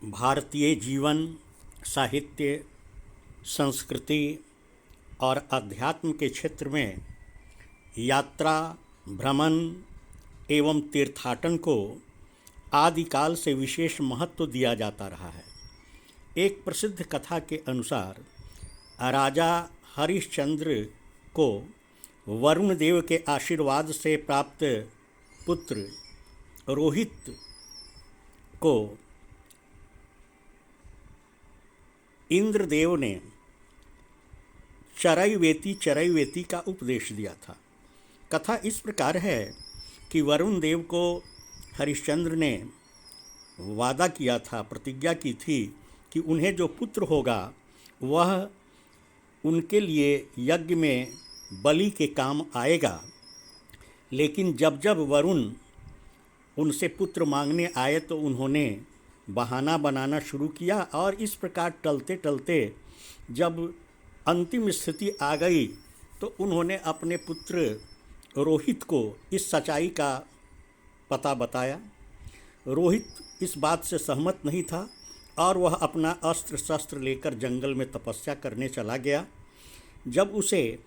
भारतीय जीवन, साहित्य, संस्कृति और अध्यात्म के क्षेत्र में यात्रा, भ्रमण एवं तीर्थाटन को आदिकाल से विशेष महत्व दिया जाता रहा है। एक प्रसिद्ध कथा के अनुसार राजा हरिश्चंद्र को वरुण देव के आशीर्वाद से प्राप्त पुत्र रोहित को इंद्रदेव ने चरैवेति का उपदेश दिया था। कथा इस प्रकार है कि वरुण देव को हरिश्चंद्र ने वादा किया था, प्रतिज्ञा की थी कि उन्हें जो पुत्र होगा वह उनके लिए यज्ञ में बलि के काम आएगा। लेकिन जब जब वरुण उनसे पुत्र मांगने आए तो उन्होंने बहाना बनाना शुरू किया और इस प्रकार टलते टलते जब अंतिम स्थिति आ गई तो उन्होंने अपने पुत्र रोहित को इस सच्चाई का पता बताया। रोहित इस बात से सहमत नहीं था और वह अपना अस्त्र शस्त्र लेकर जंगल में तपस्या करने चला गया। जब उसे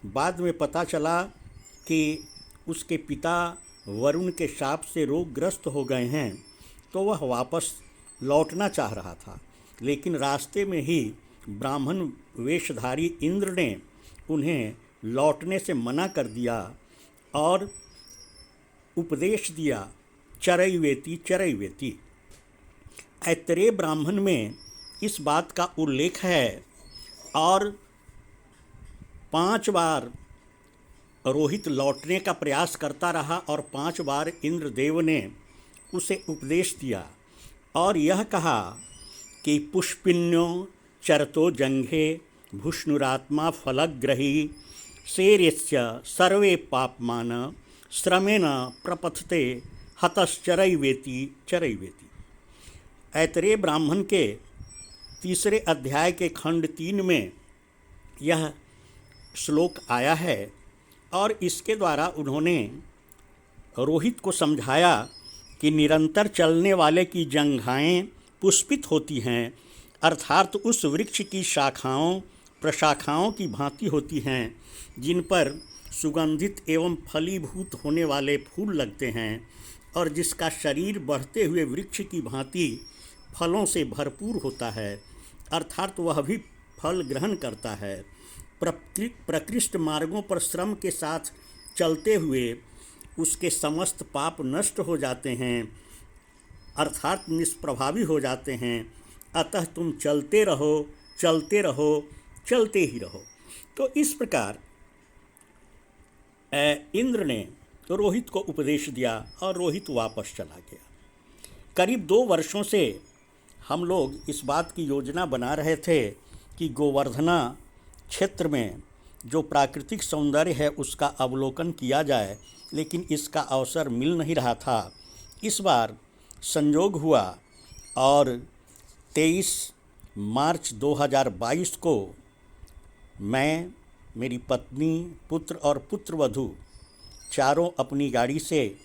बाद में पता चला कि उसके पिता वरुण के शाप से रोगग्रस्त हो गए हैं तो वह वापस लौटना चाह रहा था, लेकिन रास्ते में ही ब्राह्मण वेशधारी इंद्र ने उन्हें लौटने से मना कर दिया और उपदेश दिया, चरैवेति। ऐतरेय ब्राह्मण में इस बात का उल्लेख है और 5 बार रोहित लौटने का प्रयास करता रहा और 5 बार इंद्रदेव ने उसे उपदेश दिया और यह कहा कि पुष्पिन्यो चरतो जंघे भुष्णुरात्मा फलग्रही शेर्यस्य सर्वे पापमान श्रमेण प्रपथते चरैवेति। ऐतरेय ब्राह्मण के 3 अध्याय के खंड 3 में यह श्लोक आया है और इसके द्वारा उन्होंने रोहित को समझाया कि निरंतर चलने वाले की जंघाएं पुष्पित होती हैं, अर्थात उस वृक्ष की शाखाओं प्रशाखाओं की भांति होती हैं जिन पर सुगंधित एवं फलीभूत होने वाले फूल लगते हैं और जिसका शरीर बढ़ते हुए वृक्ष की भांति फलों से भरपूर होता है, अर्थात वह भी फल ग्रहण करता है। प्रकृष्ट मार्गों पर श्रम के साथ चलते हुए उसके समस्त पाप नष्ट हो जाते हैं, अर्थात निष्प्रभावी हो जाते हैं। अतः तुम चलते रहो, चलते ही रहो। तो इस प्रकार इंद्र ने रोहित को उपदेश दिया और रोहित वापस चला गया। करीब 2 वर्षों से हम लोग इस बात की योजना बना रहे थे कि गोवर्धना क्षेत्र में जो प्राकृतिक सौंदर्य है उसका अवलोकन किया जाए, लेकिन इसका अवसर मिल नहीं रहा था। इस बार संयोग हुआ और 23 मार्च 2022 को मैं, मेरी पत्नी, पुत्र और पुत्रवधू चारों अपनी गाड़ी से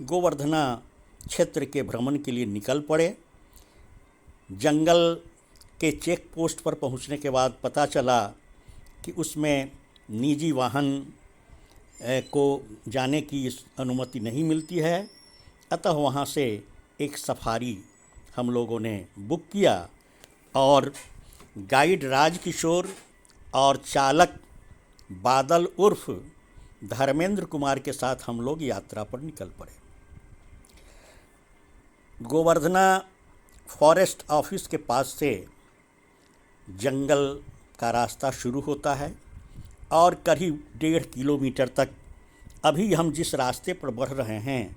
गोवर्धना क्षेत्र के भ्रमण के लिए निकल पड़े। जंगल के चेक पोस्ट पर पहुंचने के बाद पता चला कि उसमें निजी वाहन को जाने की अनुमति नहीं मिलती है, अतः वहाँ से एक सफारी हम लोगों ने बुक किया और गाइड राजकिशोर और चालक बादल उर्फ धर्मेंद्र कुमार के साथ हम लोग यात्रा पर निकल पड़े। गोवर्धना फॉरेस्ट ऑफिस के पास से जंगल का रास्ता शुरू होता है और करीब 1.5 किलोमीटर तक अभी हम जिस रास्ते पर बढ़ रहे हैं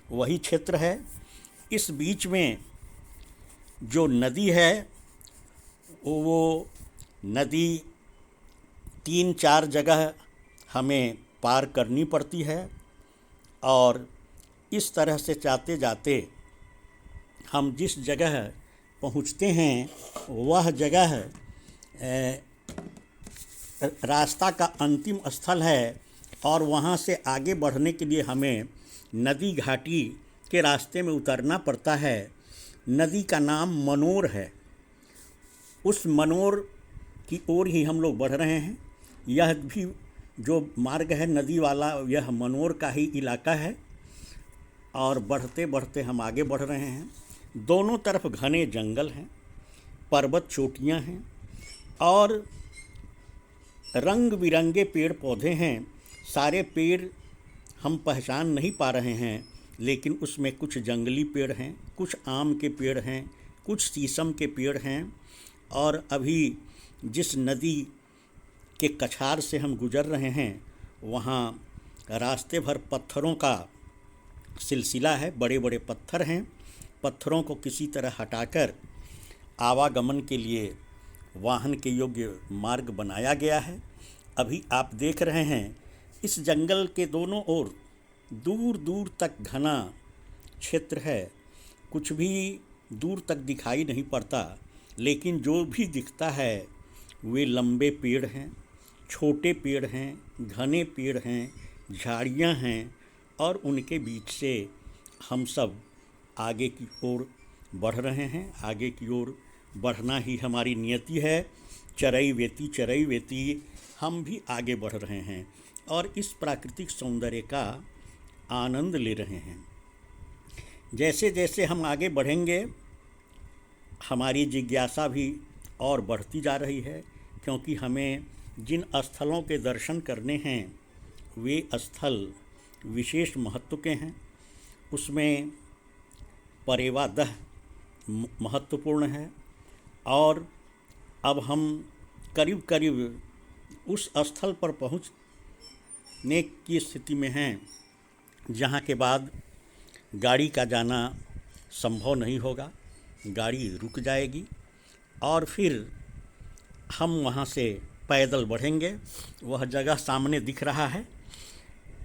वही क्षेत्र है। इस बीच में जो नदी है वो नदी 3-4 जगह हमें पार करनी पड़ती है और इस तरह से जाते जाते हम जिस जगह पहुंचते हैं वह जगह रास्ता का अंतिम स्थल है और वहाँ से आगे बढ़ने के लिए हमें नदी घाटी के रास्ते में उतरना पड़ता है। नदी का नाम मनोर है। उस मनोर की ओर ही हम लोग बढ़ रहे हैं। यह भी जो मार्ग है नदी वाला, यह मनोर का ही इलाका है। और बढ़ते बढ़ते हम आगे बढ़ रहे हैं। दोनों तरफ घने जंगल हैं, पर्वत चोटियां हैं और रंग बिरंगे पेड़ पौधे हैं। सारे पेड़ हम पहचान नहीं पा रहे हैं, लेकिन उसमें कुछ जंगली पेड़ हैं, कुछ आम के पेड़ हैं, कुछ शीशम के पेड़ हैं। और अभी जिस नदी के कछार से हम गुजर रहे हैं वहाँ रास्ते भर पत्थरों का सिलसिला है। बड़े बड़े पत्थर हैं। पत्थरों को किसी तरह हटाकर आवागमन के लिए वाहन के योग्य मार्ग बनाया गया है। अभी आप देख रहे हैं इस जंगल के दोनों ओर दूर दूर तक घना क्षेत्र है। कुछ भी दूर तक दिखाई नहीं पड़ता, लेकिन जो भी दिखता है वे लंबे पेड़ हैं, छोटे पेड़ हैं, घने पेड़ हैं, झाड़ियाँ हैं और उनके बीच से हम सब आगे की ओर बढ़ रहे हैं। आगे की ओर बढ़ना ही हमारी नियति है। चरई वेती हम भी आगे बढ़ रहे हैं और इस प्राकृतिक सौंदर्य का आनंद ले रहे हैं। जैसे जैसे हम आगे बढ़ेंगे हमारी जिज्ञासा भी और बढ़ती जा रही है, क्योंकि हमें जिन स्थलों के दर्शन करने हैं वे स्थल विशेष महत्व के हैं। उसमें परेवादह महत्वपूर्ण है और अब हम करीब करीब उस स्थल पर पहुंचने की स्थिति में हैं जहां के बाद गाड़ी का जाना संभव नहीं होगा। गाड़ी रुक जाएगी और फिर हम वहां से पैदल बढ़ेंगे। वह जगह सामने दिख रहा है।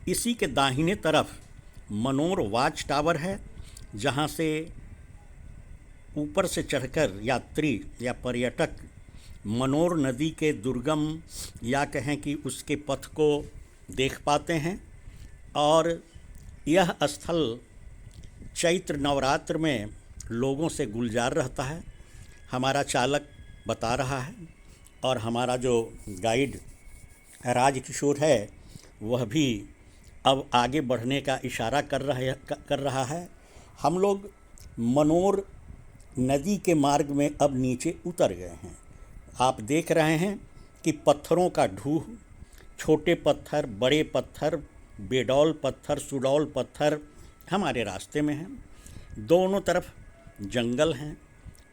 इसी के दाहिने तरफ मनोर वाच टावर है, जहां से ऊपर से चढ़कर यात्री या पर्यटक मनोर नदी के दुर्गम या कहें कि उसके पथ को देख पाते हैं। और यह स्थल चैत्र नवरात्र में लोगों से गुलजार रहता है, हमारा चालक बता रहा है। और हमारा जो गाइड राजकिशोर है वह भी अब आगे बढ़ने का इशारा कर रहा है। हम लोग मनोर नदी के मार्ग में अब नीचे उतर गए हैं। आप देख रहे हैं कि पत्थरों का ढूह, छोटे पत्थर, बड़े पत्थर, बेडौल पत्थर, सुडौल पत्थर हमारे रास्ते में हैं। दोनों तरफ जंगल हैं,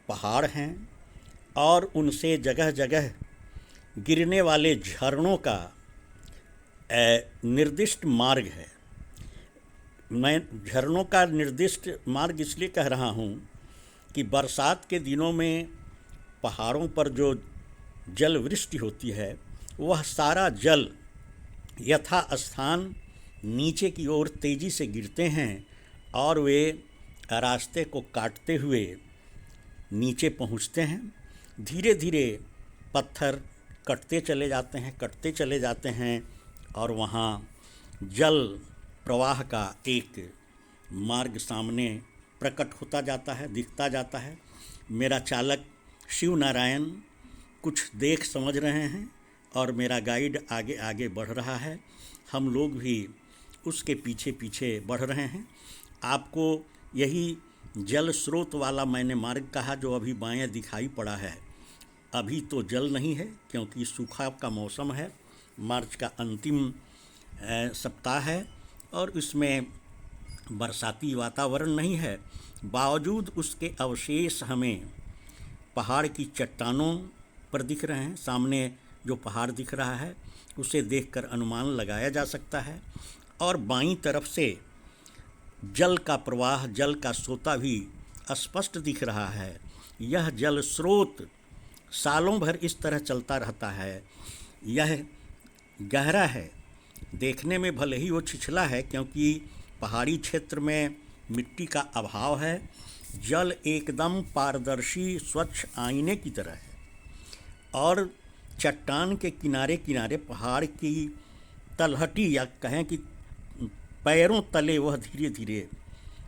पहाड़ हैं और उनसे जगह जगह गिरने वाले झरनों का निर्दिष्ट मार्ग है। मैं झरनों का निर्दिष्ट मार्ग इसलिए कह रहा हूँ कि बरसात के दिनों में पहाड़ों पर जो जल वृष्टि होती है वह सारा जल यथास्थान नीचे की ओर तेज़ी से गिरते हैं और वे रास्ते को काटते हुए नीचे पहुँचते हैं। धीरे धीरे पत्थर कटते चले जाते हैं और वहाँ जल प्रवाह का एक मार्ग सामने प्रकट होता जाता है, दिखता जाता है। मेरा चालक शिव नारायण कुछ देख समझ रहे हैं और मेरा गाइड आगे आगे बढ़ रहा है। हम लोग भी उसके पीछे पीछे बढ़ रहे हैं। आपको यही जल स्रोत वाला मैंने मार्ग कहा जो अभी बाएं दिखाई पड़ा है। अभी तो जल नहीं है क्योंकि सूखा का मौसम है, मार्च का अंतिम सप्ताह है और इसमें बरसाती वातावरण नहीं है। बावजूद उसके अवशेष हमें पहाड़ की चट्टानों पर दिख रहे हैं। सामने जो पहाड़ दिख रहा है उसे देखकर अनुमान लगाया जा सकता है। और बाईं तरफ से जल का प्रवाह, जल का सोता भी स्पष्ट दिख रहा है। यह जल स्रोत सालों भर इस तरह चलता रहता है। यह गहरा है, देखने में भले ही वो छिछला है क्योंकि पहाड़ी क्षेत्र में मिट्टी का अभाव है। जल एकदम पारदर्शी स्वच्छ आईने की तरह है और चट्टान के किनारे किनारे पहाड़ की तलहटी या कहें कि पैरों तले वह धीरे धीरे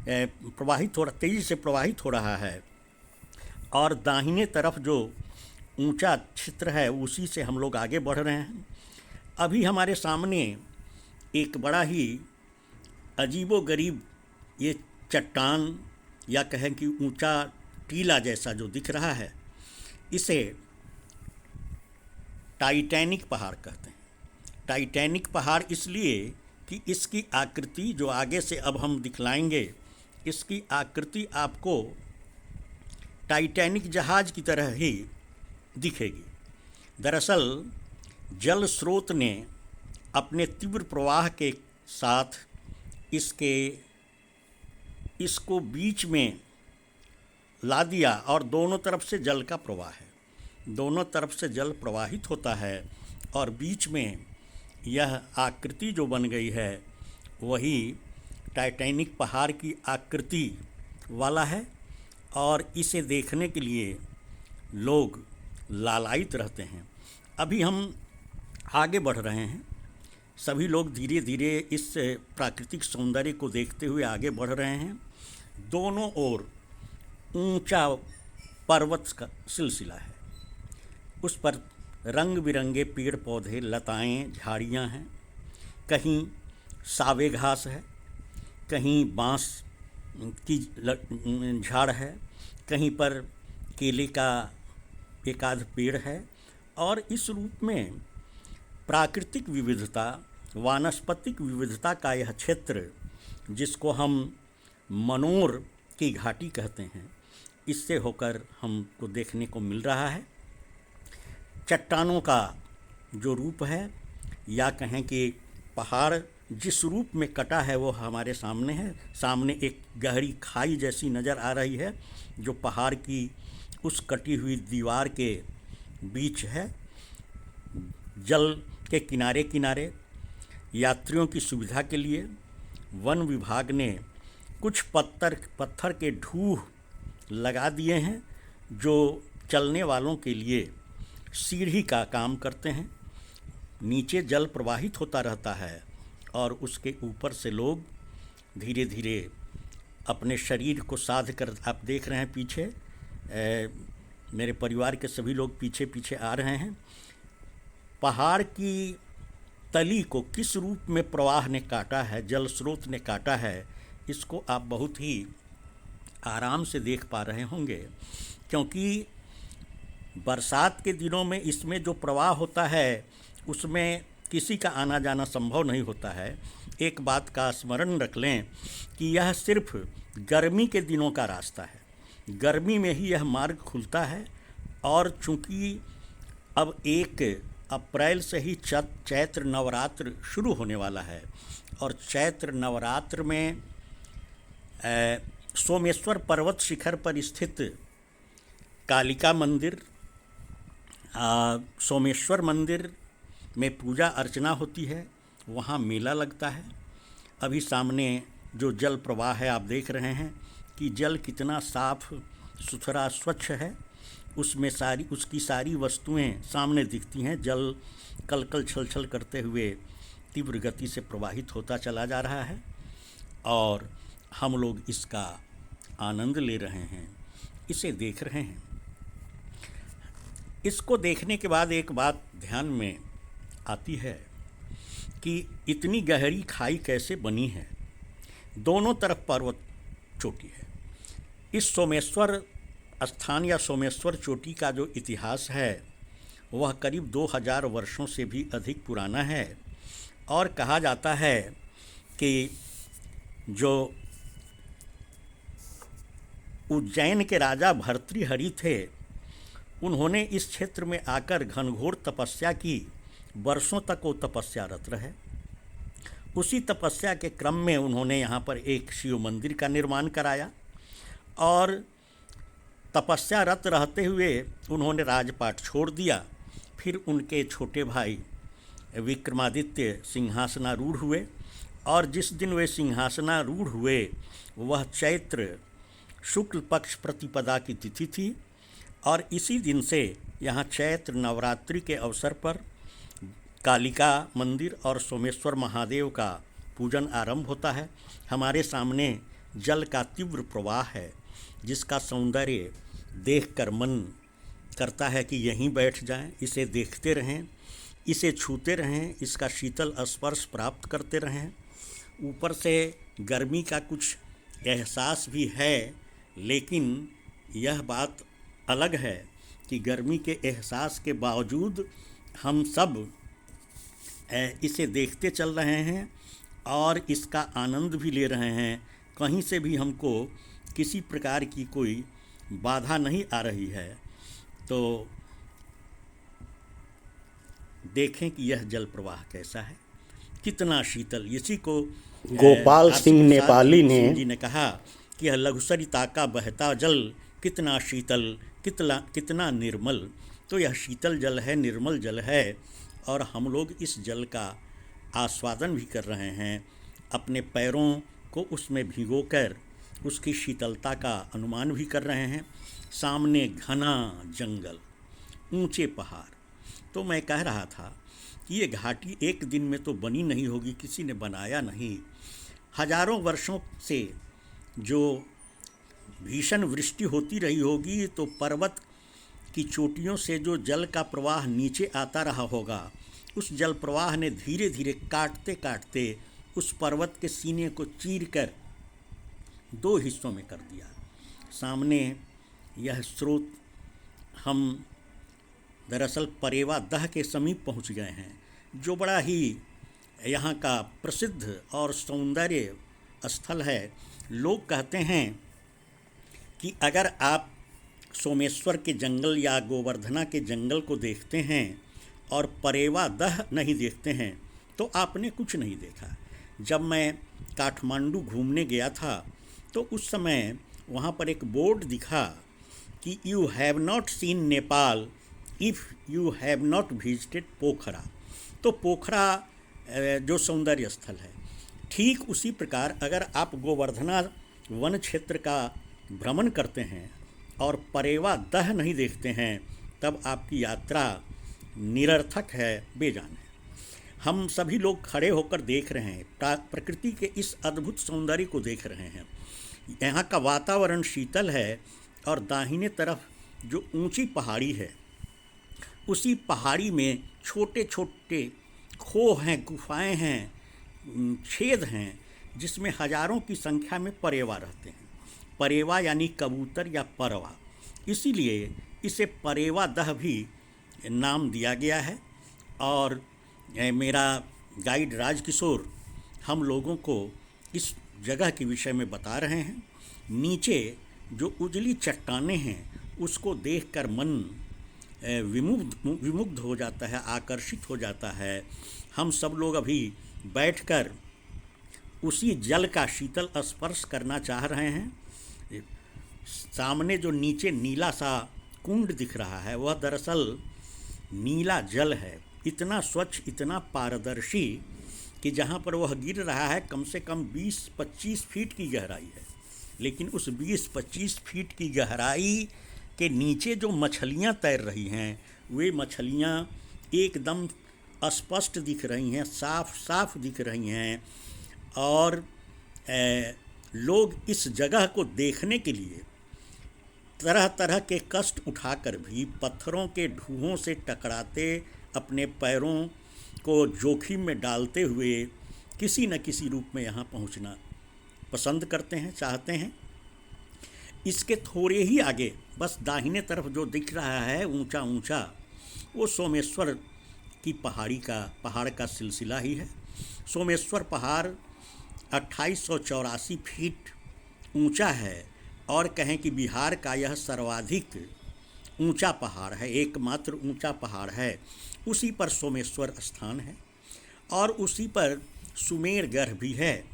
प्रवाहित हो तेज़ी से प्रवाहित हो रहा है, और दाहिने तरफ जो ऊंचा क्षेत्र है उसी से हम लोग आगे बढ़ रहे हैं। अभी हमारे सामने एक बड़ा ही अजीबोगरीब ये चट्टान या कहें कि ऊंचा टीला जैसा जो दिख रहा है, इसे टाइटैनिक पहाड़ कहते हैं। टाइटैनिक पहाड़ इसलिए कि इसकी आकृति जो आगे से अब हम दिखलाएंगे, इसकी आकृति आपको टाइटैनिक जहाज़ की तरह ही दिखेगी। दरअसल जल स्रोत ने अपने तीव्र प्रवाह के साथ इसको बीच में ला दिया और दोनों तरफ से जल का प्रवाह है, दोनों तरफ से जल प्रवाहित होता है और बीच में यह आकृति जो बन गई है वही टाइटैनिक पहाड़ की आकृति वाला है, और इसे देखने के लिए लोग लालायित रहते हैं। अभी हम आगे बढ़ रहे हैं, सभी लोग धीरे धीरे इस प्राकृतिक सौंदर्य को देखते हुए आगे बढ़ रहे हैं। दोनों ओर ऊंचा पर्वत का सिलसिला है, उस पर रंग बिरंगे पेड़ पौधे, लताएं, झाड़ियां हैं, कहीं सावे घास है, कहीं बांस की झाड़ है, कहीं पर केले का एक आध पेड़ है। और इस रूप में प्राकृतिक विविधता, वानस्पतिक विविधता का यह क्षेत्र, जिसको हम मनोर की घाटी कहते हैं, इससे होकर हमको देखने को मिल रहा है। चट्टानों का जो रूप है, या कहें कि पहाड़ जिस रूप में कटा है वो हमारे सामने है। सामने एक गहरी खाई जैसी नज़र आ रही है जो पहाड़ की उस कटी हुई दीवार के बीच है। जल के किनारे किनारे यात्रियों की सुविधा के लिए वन विभाग ने कुछ पत्थर के ढूह लगा दिए हैं जो चलने वालों के लिए सीढ़ी का काम करते हैं। नीचे जल प्रवाहित होता रहता है और उसके ऊपर से लोग धीरे धीरे अपने शरीर को साध कर, आप देख रहे हैं पीछे मेरे परिवार के सभी लोग पीछे पीछे आ रहे हैं। पहाड़ की तली को किस रूप में प्रवाह ने काटा है, जल स्रोत ने काटा है, इसको आप बहुत ही आराम से देख पा रहे होंगे, क्योंकि बरसात के दिनों में इसमें जो प्रवाह होता है उसमें किसी का आना जाना संभव नहीं होता है। एक बात का स्मरण रख लें कि यह सिर्फ गर्मी के दिनों का रास्ता है, गर्मी में ही यह मार्ग खुलता है। और चूँकि अब 1 अप्रैल से ही चैत्र नवरात्र शुरू होने वाला है, और चैत्र नवरात्र में सोमेश्वर पर्वत शिखर पर स्थित कालिका मंदिर, सोमेश्वर मंदिर में पूजा अर्चना होती है, वहाँ मेला लगता है। अभी सामने जो जल प्रवाह है आप देख रहे हैं कि जल कितना साफ सुथरा स्वच्छ है, उसमें उसकी सारी वस्तुएं सामने दिखती हैं। जल कलकल छलछल करते हुए तीव्र गति से प्रवाहित होता चला जा रहा है और हम लोग इसका आनंद ले रहे हैं, इसे देख रहे हैं। इसको देखने के बाद एक बात ध्यान में आती है कि इतनी गहरी खाई कैसे बनी है। दोनों तरफ पर्वत चोटी है। इस सोमेश्वर स्थान या सोमेश्वर चोटी का जो इतिहास है वह करीब 2000 वर्षों से भी अधिक पुराना है, और कहा जाता है कि जो उज्जैन के राजा भर्तृहरि थे, उन्होंने इस क्षेत्र में आकर घनघोर तपस्या की, वर्षों तक वो तपस्यारत रहे। उसी तपस्या के क्रम में उन्होंने यहाँ पर एक शिव मंदिर का निर्माण कराया, और तपस्यारत रहते हुए उन्होंने राजपाट छोड़ दिया। फिर उनके छोटे भाई विक्रमादित्य सिंहासनारूढ़ हुए, और जिस दिन वे सिंहासनारूढ़ हुए वह चैत्र शुक्ल पक्ष प्रतिपदा की तिथि थी, और इसी दिन से यहाँ चैत्र नवरात्रि के अवसर पर कालिका मंदिर और सोमेश्वर महादेव का पूजन आरंभ होता है। हमारे सामने जल का तीव्र प्रवाह है, जिसका सौंदर्य देखकर मन करता है कि यहीं बैठ जाएं, इसे देखते रहें, इसे छूते रहें, इसका शीतल स्पर्श प्राप्त करते रहें। ऊपर से गर्मी का कुछ एहसास भी है, लेकिन यह बात अलग है कि गर्मी के एहसास के बावजूद हम सब इसे देखते चल रहे हैं और इसका आनंद भी ले रहे हैं। कहीं से भी हमको किसी प्रकार की कोई बाधा नहीं आ रही है। तो देखें कि यह जल प्रवाह कैसा है, कितना शीतल। इसी को गोपाल सिंह नेपाली ने कहा कि यह लघुसरिता का बहता जल कितना शीतल, कितना निर्मल। तो यह शीतल जल है, निर्मल जल है, और हम लोग इस जल का आस्वादन भी कर रहे हैं। अपने पैरों को उसमें भिगोकर उसकी शीतलता का अनुमान भी कर रहे हैं। सामने घना जंगल, ऊंचे पहाड़। तो मैं कह रहा था कि ये घाटी एक दिन में तो बनी नहीं होगी, किसी ने बनाया नहीं। हजारों वर्षों से जो भीषण वृष्टि होती रही होगी, तो पर्वत की चोटियों से जो जल का प्रवाह नीचे आता रहा होगा, उस जल प्रवाह ने धीरे धीरे काटते काटते उस पर्वत के सीने को चीरकर दो हिस्सों में कर दिया। सामने यह स्रोत, हम दरअसल परेवा दह के समीप पहुंच गए हैं, जो बड़ा ही यहाँ का प्रसिद्ध और सौंदर्य स्थल है। लोग कहते हैं कि अगर आप सोमेश्वर के जंगल या गोवर्धना के जंगल को देखते हैं और परेवा दह नहीं देखते हैं तो आपने कुछ नहीं देखा। जब मैं काठमांडू घूमने गया था तो उस समय वहाँ पर एक बोर्ड दिखा कि you have not seen Nepal if you have not visited Pokhara. तो पोखरा जो सौंदर्य स्थल है, ठीक उसी प्रकार अगर आप गोवर्धना वन क्षेत्र का भ्रमण करते हैं और परेवा दह नहीं देखते हैं, तब आपकी यात्रा निरर्थक है, बेजान है। हम सभी लोग खड़े होकर देख रहे हैं, प्रकृति के इस अद्भुत सौंदर्य को देख रहे हैं। यहाँ का वातावरण शीतल है और दाहिने तरफ जो ऊंची पहाड़ी है, उसी पहाड़ी में छोटे छोटे खोह हैं, गुफाएं हैं, छेद हैं, जिसमें हजारों की संख्या में परेवा रहते हैं। परेवा यानी कबूतर या परवा, इसीलिए इसे परेवा दह भी नाम दिया गया है। और मेरा गाइड राजकिशोर हम लोगों को इस जगह के विषय में बता रहे हैं। नीचे जो उजली चट्टानें हैं, उसको देखकर मन विमुग्ध हो जाता है, आकर्षित हो जाता है। हम सब लोग अभी बैठकर उसी जल का शीतल स्पर्श करना चाह रहे हैं। सामने जो नीचे नीला सा कुंड दिख रहा है, वह दरअसल नीला जल है, इतना स्वच्छ, इतना पारदर्शी कि जहाँ पर वह गिर रहा है कम से कम 20-25 फीट की गहराई है। लेकिन उस 20-25 फीट की गहराई के नीचे जो मछलियाँ तैर रही हैं, वे मछलियाँ एकदम स्पष्ट दिख रही हैं, साफ साफ दिख रही हैं। और लोग इस जगह को देखने के लिए तरह तरह के कष्ट उठाकर भी पत्थरों के ढूहों से टकराते, अपने पैरों को जोखिम में डालते हुए किसी न किसी रूप में यहाँ पहुँचना पसंद करते हैं, चाहते हैं। इसके थोड़े ही आगे बस दाहिने तरफ जो दिख रहा है ऊंचा ऊंचा, वो सोमेश्वर की पहाड़ का सिलसिला ही है। सोमेश्वर पहाड़ 2884 फीट ऊंचा है और कहें कि बिहार का यह सर्वाधिक ऊंचा पहाड़ है, एकमात्र ऊंचा पहाड़ है। उसी पर सोमेश्वर स्थान है और उसी पर सुमेरगढ़ भी है,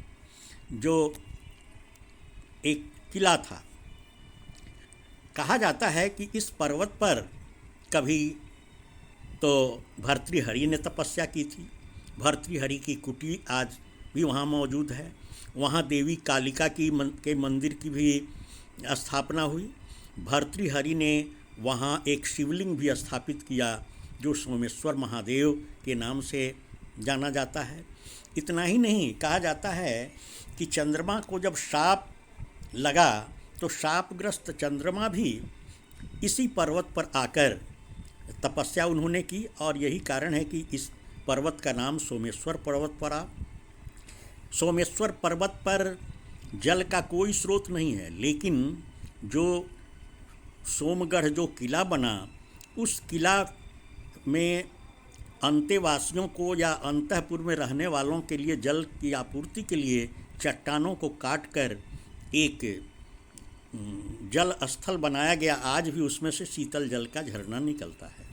जो एक किला था। कहा जाता है कि इस पर्वत पर कभी तो भर्तृहरि ने तपस्या की थी। भर्तृहरि की कुटी आज भी वहाँ मौजूद है। वहाँ देवी कालिका के मंदिर की भी स्थापना हुई। भर्तृहरि ने वहाँ एक शिवलिंग भी स्थापित किया, जो सोमेश्वर महादेव के नाम से जाना जाता है। इतना ही नहीं, कहा जाता है कि चंद्रमा को जब श्राप लगा तो शापग्रस्त चंद्रमा भी इसी पर्वत पर आकर तपस्या उन्होंने की, और यही कारण है कि इस पर्वत का नाम सोमेश्वर पर्वत पड़ा। सोमेश्वर पर्वत पर जल का कोई स्रोत नहीं है, लेकिन जो सोमगढ़ जो किला बना, उस किला में अंतेवासियों को या अंतःपुर में रहने वालों के लिए जल की आपूर्ति के लिए चट्टानों को काटकर एक जल स्थल बनाया गया। आज भी उसमें से शीतल जल का झरना निकलता है।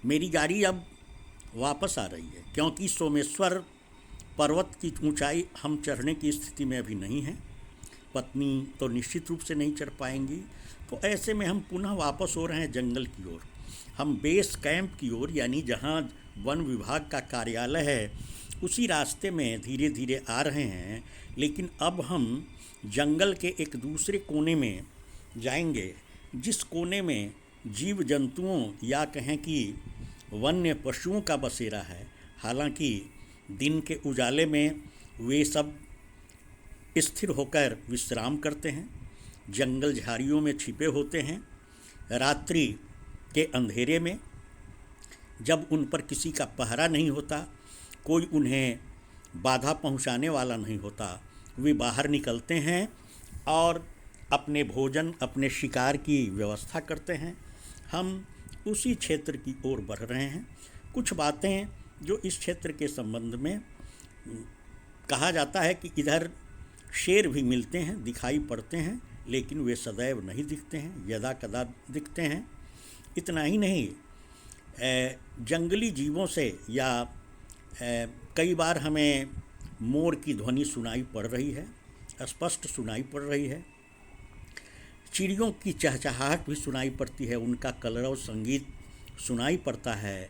मेरी गाड़ी अब वापस आ रही है, क्योंकि सोमेश्वर पर्वत की ऊंचाई हम चढ़ने की स्थिति में अभी नहीं है। पत्नी तो निश्चित रूप से नहीं चढ़ पाएंगी। तो ऐसे में हम पुनः वापस हो रहे हैं जंगल की ओर। हम बेस कैंप की ओर, यानी जहाँ वन विभाग का कार्यालय है, उसी रास्ते में धीरे धीरे आ रहे हैं। लेकिन अब हम जंगल के एक दूसरे कोने में जाएंगे, जिस कोने में जीव जंतुओं या कहें कि वन्य पशुओं का बसेरा है। हालांकि दिन के उजाले में वे सब स्थिर होकर विश्राम करते हैं, जंगल झाड़ियों में छिपे होते हैं। रात्रि के अंधेरे में जब उन पर किसी का पहरा नहीं होता, कोई उन्हें बाधा पहुंचाने वाला नहीं होता, वे बाहर निकलते हैं और अपने भोजन, अपने शिकार की व्यवस्था करते हैं। हम उसी क्षेत्र की ओर बढ़ रहे हैं। कुछ बातें जो इस क्षेत्र के संबंध में कहा जाता है कि इधर शेर भी मिलते हैं, दिखाई पड़ते हैं, लेकिन वे सदैव नहीं दिखते हैं, यदा कदा दिखते हैं। इतना ही नहीं, जंगली जीवों से या कई बार हमें मोर की ध्वनि सुनाई पड़ रही है, स्पष्ट सुनाई पड़ रही है। चिड़ियों की चहचहाहट भी सुनाई पड़ती है, उनका कलरव संगीत सुनाई पड़ता है।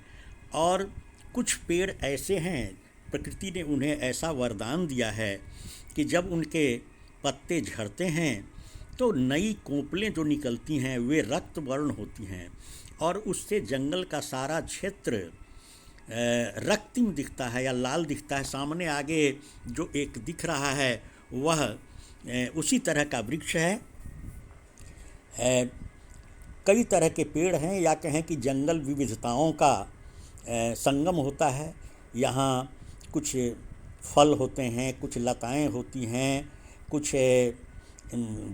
और कुछ पेड़ ऐसे हैं, प्रकृति ने उन्हें ऐसा वरदान दिया है कि जब उनके पत्ते झड़ते हैं तो नई कोंपलें जो निकलती हैं वे रक्त वर्ण होती हैं, और उससे जंगल का सारा क्षेत्र रक्तिम दिखता है या लाल दिखता है। सामने आगे जो एक दिख रहा है वह उसी तरह का वृक्ष है। कई तरह के पेड़ हैं, या कहें कि जंगल विविधताओं का संगम होता है। यहाँ कुछ फल होते हैं, कुछ लताएं होती हैं, कुछ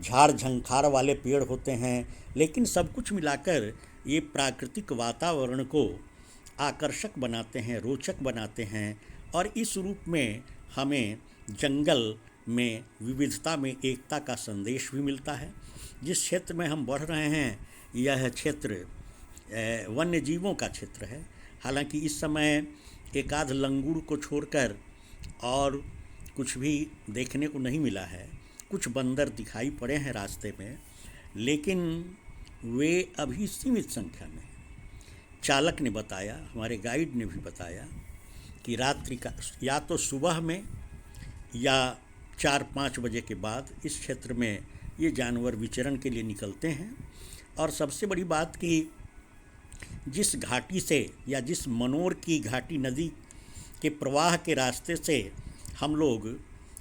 झाड़ झंखार वाले पेड़ होते हैं, लेकिन सब कुछ मिलाकर ये प्राकृतिक वातावरण को आकर्षक बनाते हैं, रोचक बनाते हैं। और इस रूप में हमें जंगल में विविधता में एकता का संदेश भी मिलता है। जिस क्षेत्र में हम बढ़ रहे हैं यह क्षेत्र वन्य जीवों का क्षेत्र है। हालांकि इस समय एक आध लंगूर को छोड़कर और कुछ भी देखने को नहीं मिला है। कुछ बंदर दिखाई पड़े हैं रास्ते में, लेकिन वे अभी सीमित संख्या में। चालक ने बताया, हमारे गाइड ने भी बताया कि रात्रि का या तो सुबह में या 4-5 बजे के बाद इस क्षेत्र में ये जानवर विचरण के लिए निकलते हैं। और सबसे बड़ी बात कि जिस घाटी से या जिस मनोर की घाटी नदी के प्रवाह के रास्ते से हम लोग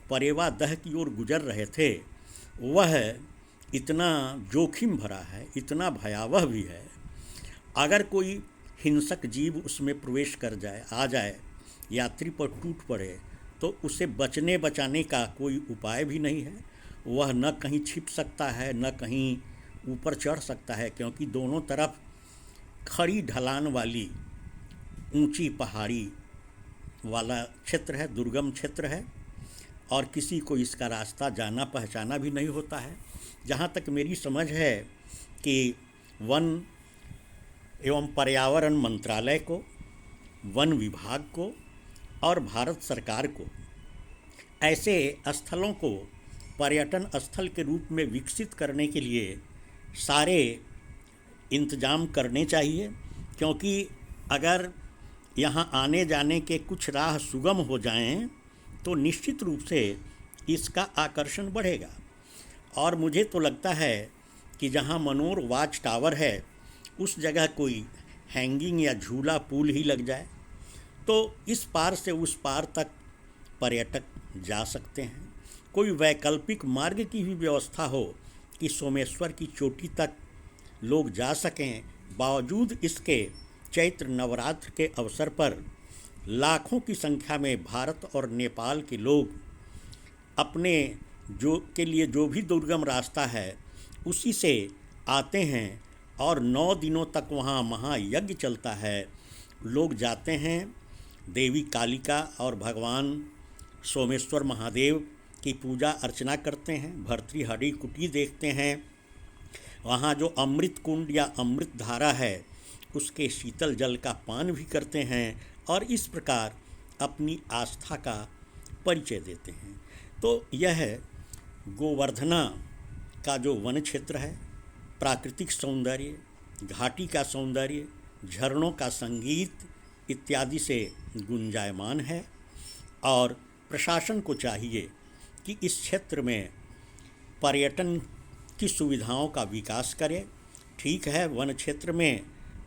परेवा दह की ओर गुजर रहे थे, वह इतना जोखिम भरा है, इतना भयावह भी है। अगर कोई हिंसक जीव उसमें प्रवेश कर जाए, आ जाए, यात्री पर टूट पड़े, तो उसे बचने बचाने का कोई उपाय भी नहीं है। वह न कहीं छिप सकता है, न कहीं ऊपर चढ़ सकता है, क्योंकि दोनों तरफ खड़ी ढलान वाली ऊंची पहाड़ी वाला क्षेत्र है, दुर्गम क्षेत्र है, और किसी को इसका रास्ता जाना पहचाना भी नहीं होता है। जहाँ तक मेरी समझ है कि वन एवं पर्यावरण मंत्रालय को, वन विभाग को और भारत सरकार को ऐसे स्थलों को पर्यटन स्थल के रूप में विकसित करने के लिए सारे इंतजाम करने चाहिए, क्योंकि अगर यहाँ आने जाने के कुछ राह सुगम हो जाएं तो निश्चित रूप से इसका आकर्षण बढ़ेगा। और मुझे तो लगता है कि जहाँ मनोर वाच टावर है उस जगह कोई हैंगिंग या झूला पुल ही लग जाए तो इस पार से उस पार तक पर्यटक जा सकते हैं। कोई वैकल्पिक मार्ग की भी व्यवस्था हो कि सोमेश्वर की चोटी तक लोग जा सकें। बावजूद इसके चैत्र नवरात्र के अवसर पर लाखों की संख्या में भारत और नेपाल के लोग अपने जो भी दुर्गम रास्ता है उसी से आते हैं और 9 दिनों तक वहाँ महायज्ञ चलता है। लोग जाते हैं, देवी कालिका और भगवान सोमेश्वर महादेव की पूजा अर्चना करते हैं, भर्तृहरि कुटी देखते हैं, वहाँ जो अमृत कुंड या अमृत धारा है उसके शीतल जल का पान भी करते हैं और इस प्रकार अपनी आस्था का परिचय देते हैं। तो यह गोवर्धना का जो वन क्षेत्र है, प्राकृतिक सौंदर्य, घाटी का सौंदर्य, झरनों का संगीत इत्यादि से गुंजायमान है और प्रशासन को चाहिए कि इस क्षेत्र में पर्यटन की सुविधाओं का विकास करे। ठीक है, वन क्षेत्र में